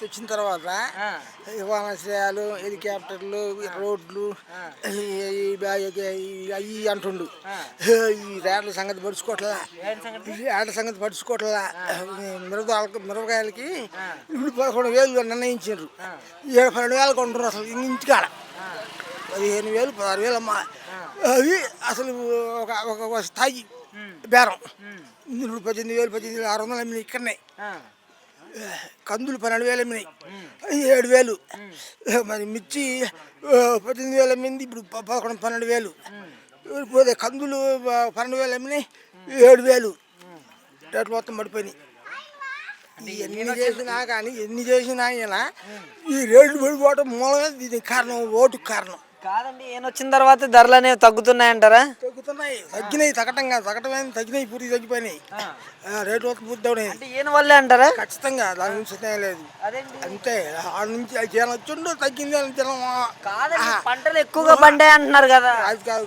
వచ్చిన తర్వాత విమానాశ్రయాలు, హెలికాప్టర్లు, రోడ్లు అవి అంటుండు. ఈ రేట్ల సంగతి పడుచుకోవట్లా, మిరపకాయలకి ఇప్పుడు 11,000 నిర్ణయించారు. 12,000 కొంటారు అసలు ఇంటికాడ. 15,000, 16,000 అమ్మా. అవి అసలు ఒక స్థాయి బేరం. ఇప్పుడు 18,600 అమ్మినాయి ఇక్కడనే. కందులు 12,000 అమ్మినాయి, 7,000. మరి మిర్చి 18,000 అమ్మింది, ఇప్పుడు 11,000, 12,000. పోతే కందులు 12,000 అమ్మినాయి, 7,000. రేట్లు మొత్తం పడిపోయినాయి. ఎన్ని చేసినా ఈ రేట్లు పడిపోవటం మూలమే దీనికి కారణం, ఓటుకు కారణం. కాదండి, ఈయన వచ్చిన తర్వాత ధరలు అనేవి తగ్గుతున్నాయంటారా? తగ్గుతున్నాయి, తగ్గినాయి. తగ్గినాయి, పూర్తి తగ్గిపోయినాయి. రేటు మొత్తం పూర్తి అవునాయి. ఈయన వల్లే అంటారా? ఖచ్చితంగా, దాని నుంచి లేదు. అంతే, ఆ నుంచి జనం వచ్చిండు, తగ్గింది అని జనం. పంటలు ఎక్కువగా పండాయి అంటున్నారు కదా. అది కాదు.